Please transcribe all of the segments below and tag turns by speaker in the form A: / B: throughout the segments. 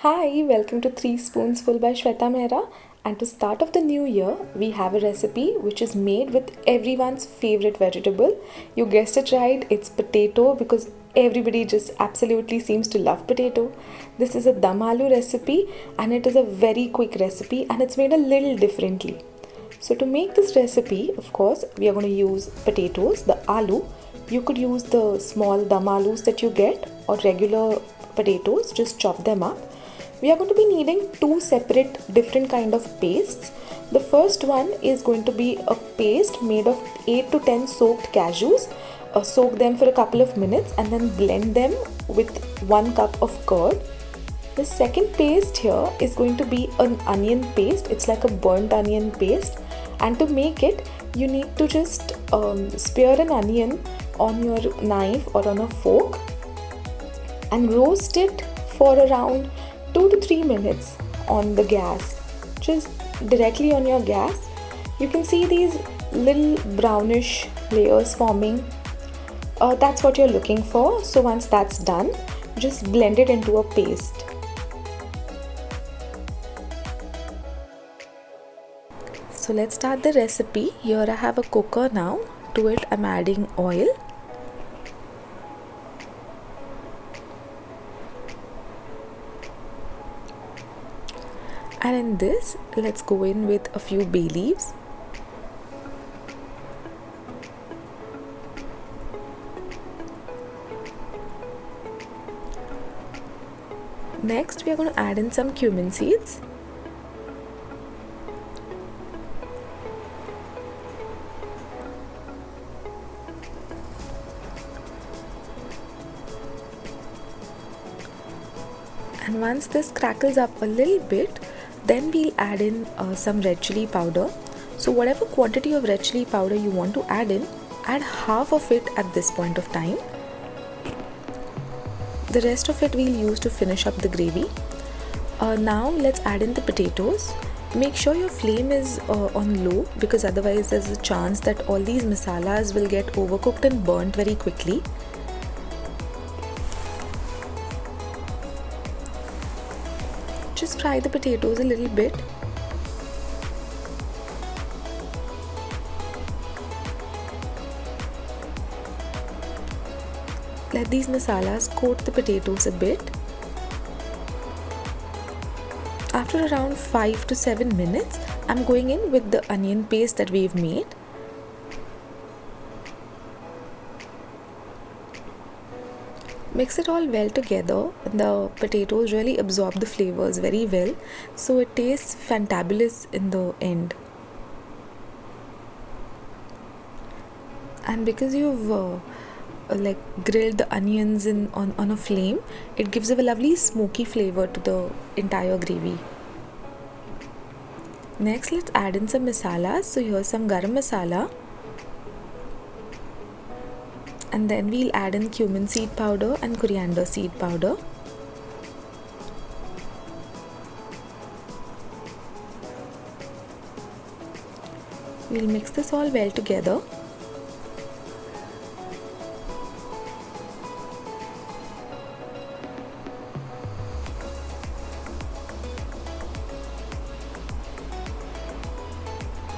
A: Hi, welcome to 3 Spoonsful by Shweta Mehra. And to start off the new year, we have a recipe which is made with everyone's favorite vegetable. You guessed it right, it's potato because everybody just absolutely seems to love potato. This is a dum aloo recipe and it is a very quick recipe and it's made a little differently. So to make this recipe, of course, we are going to use potatoes, the aloo. You could use the small dum aloos that you get or regular potatoes, just chop them up. We are going to be needing two separate different kind of pastes. The first one is going to be a paste made of 8 to 10 soaked cashews. Soak them for a couple of minutes and then blend them with 1 cup of curd. The second paste here is going to be an onion paste. It's like a burnt onion paste, and to make it you need to just spear an onion on your knife or on a fork and roast it for around 2 to 3 minutes on the gas, just directly on your gas. You can see these little brownish layers forming. That's what you're looking for. So once that's done, just blend it into a paste. So let's start the recipe. Here I have a cooker now. To it I'm adding oil. And in this, let's go in with a few bay leaves. Next, we are going to add in some cumin seeds. And once this crackles up a little bit, then we'll add in some red chili powder. So whatever quantity of red chili powder you want to add in, add half of it at this point of time. The rest of it we'll use to finish up the gravy. Now let's add in the potatoes. Make sure your flame is on low, because otherwise there's a chance that all these masalas will get overcooked and burnt very quickly. Just fry the potatoes a little bit. Let these masalas coat the potatoes a bit. After around 5 to 7 minutes, I'm going in with the onion paste that we've made. Mix it all well together. The potatoes really absorb the flavors very well, so it tastes fantabulous in the end. And because you've grilled the onions on a flame, it gives a lovely smoky flavor to the entire gravy. Next, let's add in some masalas. So here's some garam masala. And then we'll add in cumin seed powder and coriander seed powder. We'll mix this all well together.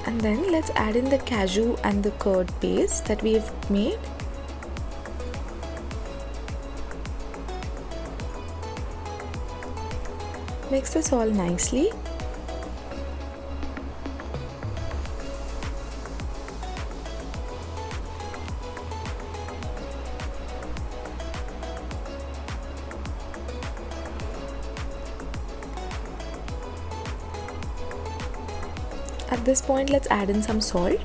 A: And then let's add in the cashew and the curd paste that we have made. Mix this all nicely. At this point, let's add in some salt.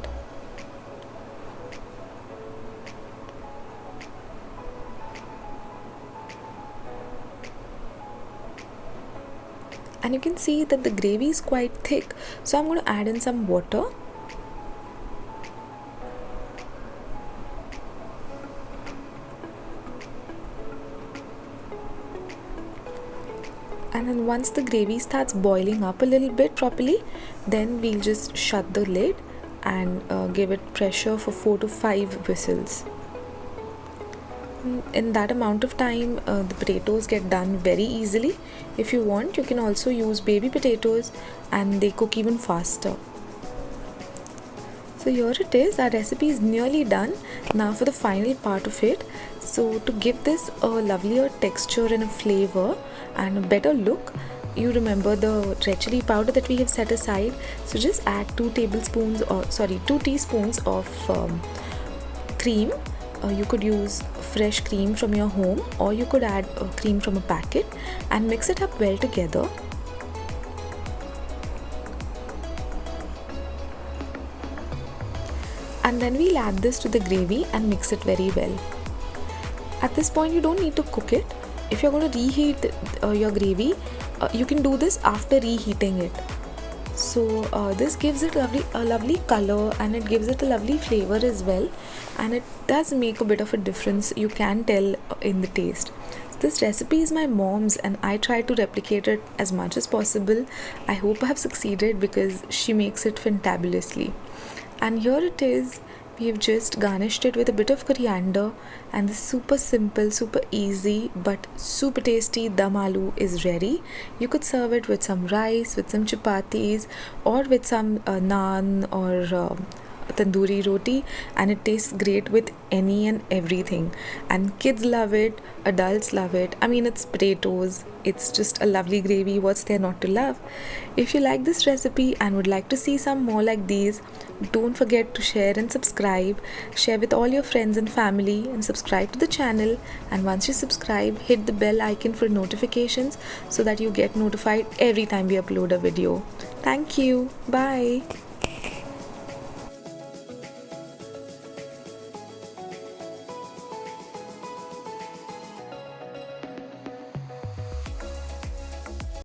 A: And you can see that the gravy is quite thick, so I'm going to add in some water. And then once the gravy starts boiling up a little bit properly, then we'll just shut the lid and give it pressure for 4 to 5 whistles. In that amount of time, the potatoes get done very easily. If you want, you can also use baby potatoes and they cook even faster. So here it is, our recipe is nearly done. Now for the final part of it. So to give this a lovelier texture and a flavor and a better look, you remember the red chili powder that we have set aside. So just add 2 teaspoons of cream. You could use fresh cream from your home, or you could add cream from a packet and mix it up well together. And then we'll add this to the gravy and mix it very well. At this point you don't need to cook it. If you're going to reheat your gravy, you can do this after reheating it. So this gives it a lovely color, and it gives it a lovely flavor as well, and it does make a bit of a difference. You can tell in the taste. This recipe is my mom's and I try to replicate it as much as possible. I hope I have succeeded because she makes it fantabulously. And here it is. We have just garnished it with a bit of coriander, and this super simple, super easy but super tasty dum aloo is ready. You could serve it with some rice, with some chapatis, or with some naan or tandoori roti, and it tastes great with any and everything. And kids love it, adults love it. I mean, it's potatoes, it's just a lovely gravy. What's there not to love? If you like this recipe and would like to see some more like these, don't forget to share and subscribe. Share with all your friends and family, and subscribe to the channel. And once you subscribe, hit the bell icon for notifications so that you get notified every time we upload a video. Thank you. Bye.